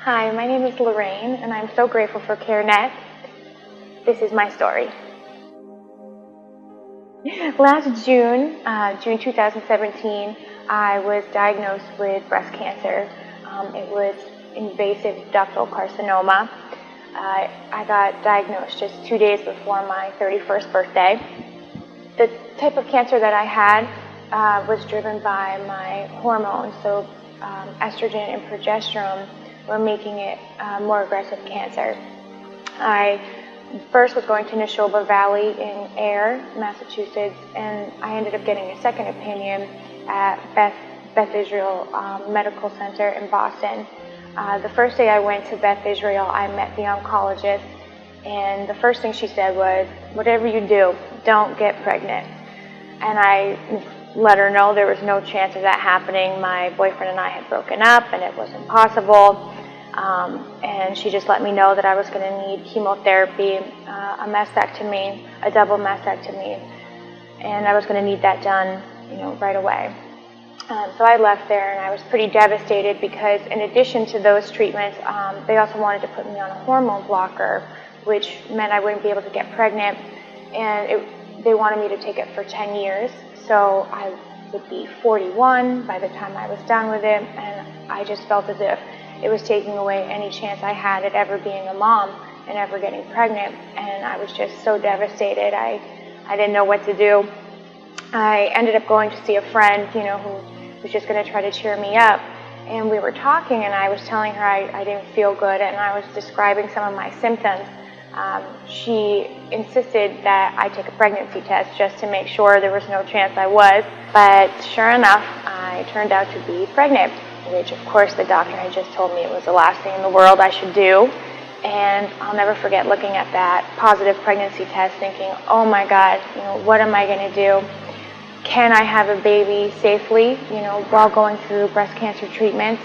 Hi, my name is Lorraine, and I'm so grateful for CareNet. This is my story. Last June, June 2017, I was diagnosed with breast cancer. It was invasive ductal carcinoma. I got diagnosed just 2 days before my 31st birthday. The type of cancer that I had was driven by my hormones, so estrogen and progesterone were making it more aggressive cancer. I first was going to Neshoba Valley in Ayer, Massachusetts, and I ended up getting a second opinion at Beth Israel Medical Center in Boston. The first day I went to Beth Israel, I met the oncologist, and the first thing she said was, "Whatever you do, don't get pregnant." And I let her know there was no chance of that happening. My boyfriend and I had broken up, and it wasn't possible. And she just let me know that I was going to need chemotherapy, a mastectomy, a double mastectomy, and I was going to need that done, right away. So I left there, and I was pretty devastated because in addition to those treatments, they also wanted to put me on a hormone blocker, which meant I wouldn't be able to get pregnant, and they wanted me to take it for 10 years. So I would be 41 by the time I was done with it, and I just felt as if it was taking away any chance I had at ever being a mom and ever getting pregnant, and I was just so devastated. I didn't know what to do. I ended up going to see a friend, who was just going to try to cheer me up, and we were talking, and I was telling her I didn't feel good, and I was describing some of my symptoms. She insisted that I take a pregnancy test just to make sure there was no chance I was, but sure enough, I turned out to be pregnant, which of course the doctor had just told me it was the last thing in the world I should do. And I'll never forget looking at that positive pregnancy test thinking, oh my God, what am I going to do? Can I have a baby safely, while going through breast cancer treatments?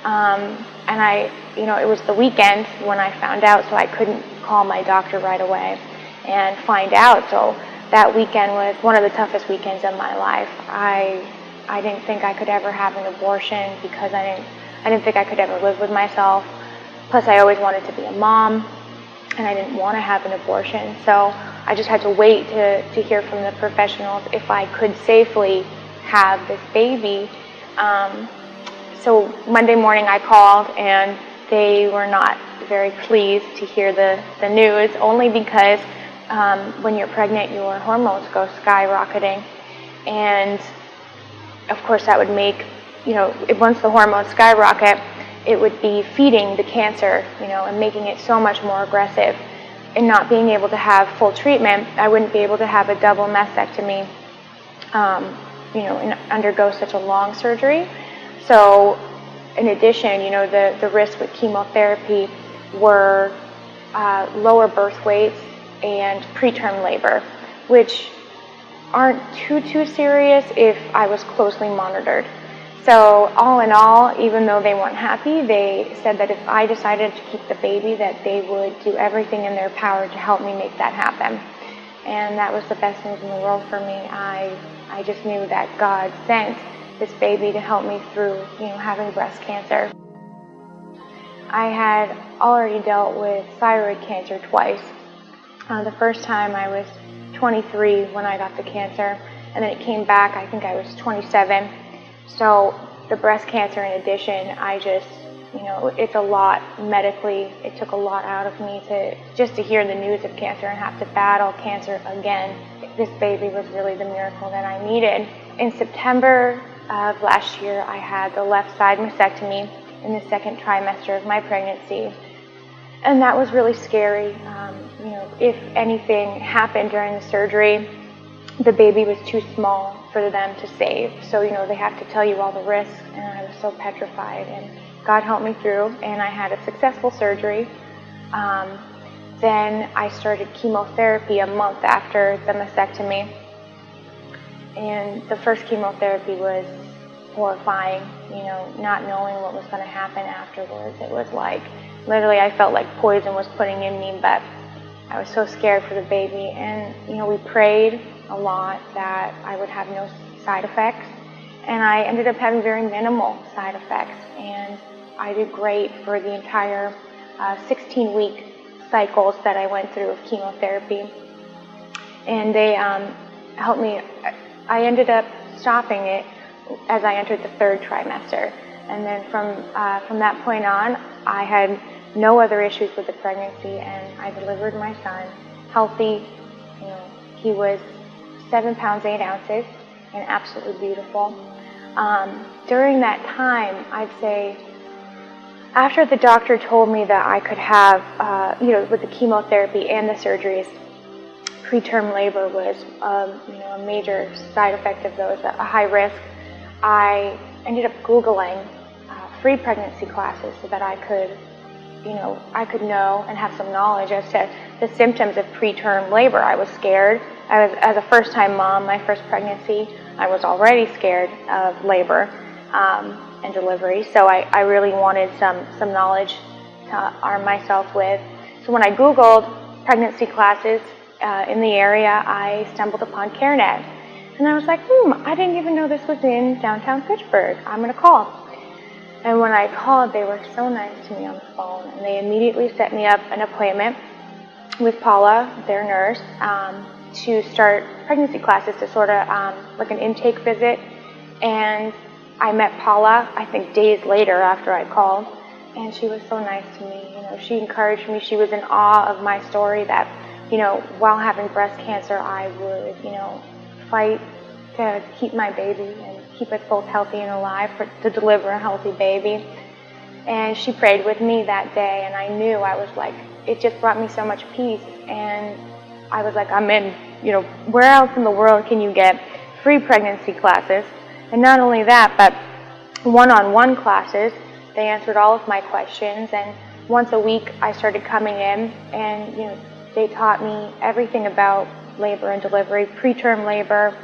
And it was the weekend when I found out, so I couldn't call my doctor right away and find out. So that weekend was one of the toughest weekends of my life. I didn't think I could ever have an abortion because I didn't think I could ever live with myself. Plus, I always wanted to be a mom, and I didn't want to have an abortion. So I just had to wait to hear from the professionals if I could safely have this baby. So Monday morning I called, and they were not very pleased to hear the news, only because when you're pregnant, your hormones go skyrocketing. And of course, that would make, once the hormones skyrocket, it would be feeding the cancer, and making it so much more aggressive. And not being able to have full treatment, I wouldn't be able to have a double mastectomy, and undergo such a long surgery. So, in addition, the risks with chemotherapy were lower birth weights and preterm labor, which aren't too serious if I was closely monitored. So all in all, even though they weren't happy, they said that if I decided to keep the baby, that they would do everything in their power to help me make that happen. And that was the best news in the world for me. I just knew that God sent this baby to help me through, having breast cancer. I had already dealt with thyroid cancer twice. The first time I was 23 when I got the cancer, and then it came back, I think I was 27. So the breast cancer in addition, I just, it's a lot medically. It took a lot out of me to hear the news of cancer and have to battle cancer again. This baby was really the miracle that I needed. In September of last year, I had the left side mastectomy in the second trimester of my pregnancy. And that was really scary. If anything happened during the surgery, the baby was too small for them to save. So, they have to tell you all the risks, and I was so petrified. And God helped me through, and I had a successful surgery. Then I started chemotherapy a month after the mastectomy. And the first chemotherapy was horrifying, not knowing what was going to happen afterwards. It was like, literally, I felt like poison was putting in me, but I was so scared for the baby. And, we prayed a lot that I would have no side effects, and I ended up having very minimal side effects. And I did great for the entire 16-week cycles that I went through of chemotherapy. And they helped me. I ended up stopping it as I entered the 3rd trimester. And then from that point on, I had no other issues with the pregnancy, and I delivered my son healthy. You know, he was 7 pounds 8 ounces and absolutely beautiful. During that time, I'd say, after the doctor told me that I could have, with the chemotherapy and the surgeries, preterm labor was, a major side effect of those, a high risk, I ended up Googling free pregnancy classes so that I could know and have some knowledge as to the symptoms of preterm labor. I was scared. As a first-time mom, my first pregnancy, I was already scared of labor and delivery, so I really wanted some knowledge to arm myself with. So when I Googled pregnancy classes in the area, I stumbled upon CareNet. And I was like, I didn't even know this was in downtown Fitchburg. I'm going to call. And when I called, they were so nice to me on the phone, and they immediately set me up an appointment with Paula, their nurse, to start pregnancy classes, to sort of like an intake visit. And I met Paula, I think days later after I called, and she was so nice to me. She encouraged me. She was in awe of my story that, while having breast cancer, I would, fight to keep my baby and keep us both healthy and alive, to deliver a healthy baby. And she prayed with me that day, and I knew, I was like, it just brought me so much peace. And I was like, I'm in, where else in the world can you get free pregnancy classes? And not only that, but one-on-one classes. They answered all of my questions, and once a week I started coming in, and they taught me everything about labor and delivery, preterm labor,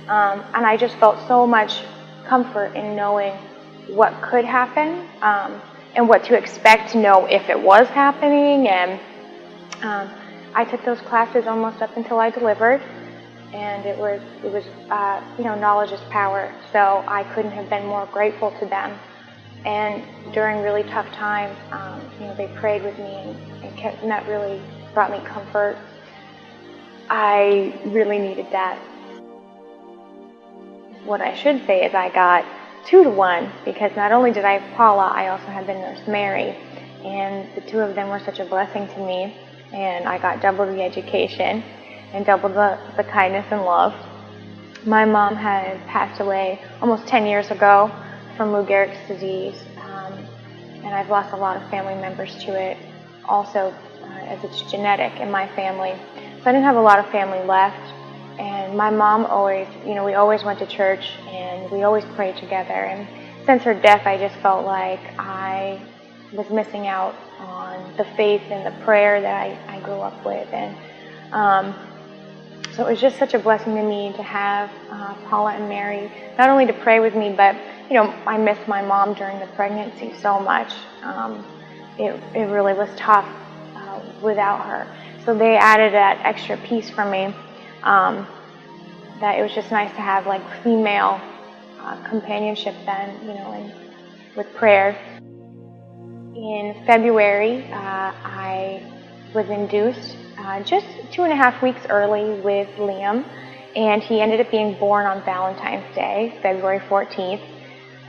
and I just felt so much comfort in knowing what could happen, and what to expect, to know if it was happening. And I took those classes almost up until I delivered, and it was knowledge is power. So I couldn't have been more grateful to them. And during really tough times, they prayed with me, and that really brought me comfort. I really needed that. What I should say is I got 2-to-1, because not only did I have Paula, I also had the nurse Mary, and the two of them were such a blessing to me, and I got double the education and double the kindness and love. My mom had passed away almost 10 years ago from Lou Gehrig's disease, and I've lost a lot of family members to it also, as it's genetic in my family. So I didn't have a lot of family left, and my mom always, we always went to church, and we always prayed together. And since her death, I just felt like I was missing out on the faith and the prayer that I grew up with. And so it was just such a blessing to me to have Paula and Mary, not only to pray with me, but I missed my mom during the pregnancy so much. It really was tough without her. So they added that extra piece for me, that it was just nice to have like female companionship then, and with prayer. In February, I was induced just 2.5 weeks early with Liam, and he ended up being born on Valentine's Day, February 14th.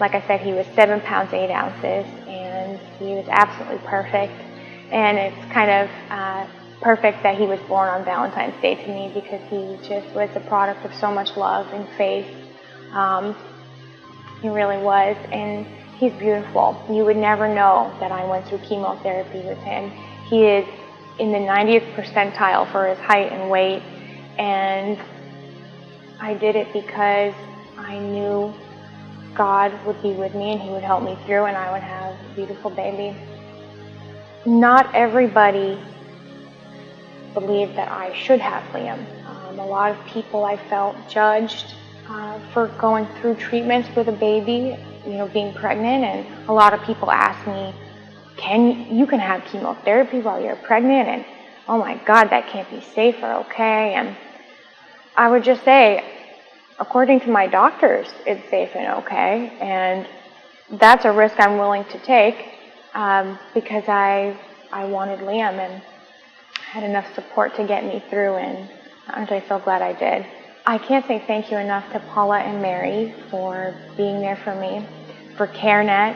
Like I said, he was 7 pounds 8 ounces, and he was absolutely perfect. And it's kind of perfect that he was born on Valentine's Day to me, because he just was a product of so much love and faith. He really was, and he's beautiful. You would never know that I went through chemotherapy with him. He is in the 90th percentile for his height and weight, and I did it because I knew God would be with me and He would help me through, and I would have a beautiful baby. Not everybody believed that I should have Liam. A lot of people, I felt, judged for going through treatments with a baby, being pregnant, and a lot of people asked me, you can have chemotherapy while you're pregnant, and oh my God, that can't be safe or okay. And I would just say, according to my doctors, it's safe and okay, and that's a risk I'm willing to take because I wanted Liam and had enough support to get me through, and aren't I so glad I did. I can't say thank you enough to Paula and Mary for being there for me, for CareNet,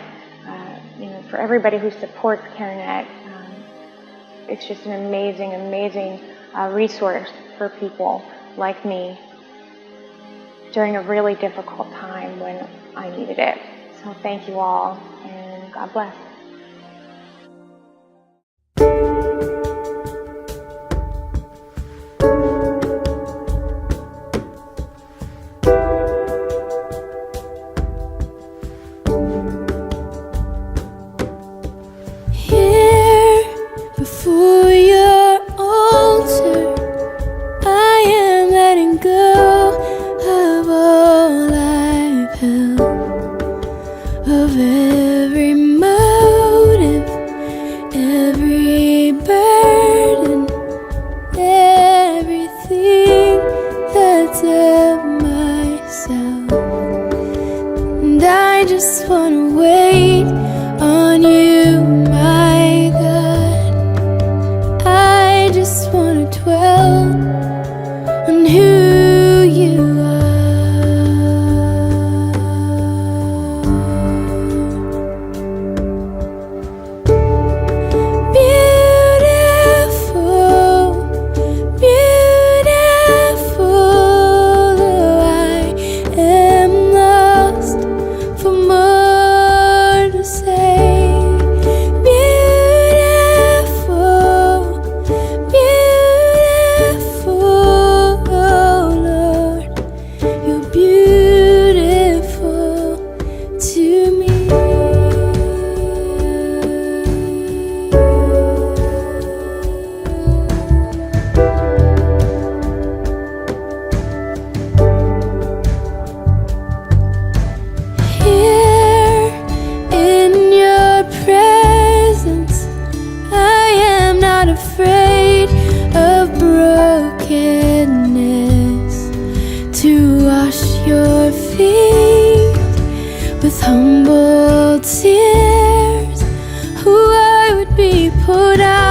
for everybody who supports CareNet. It's just an amazing, amazing resource for people like me during a really difficult time when I needed it. So thank you all, and God bless. Before your altar, I am letting go of all I've held, of every motive, every burden, everything that's of myself. And I just wanna wait on you, my God. I just wanna dwell on who you are. Beautiful, beautiful, oh, I am lost for more to say. Afraid of brokenness, to wash your feet with humble tears, who I would be put out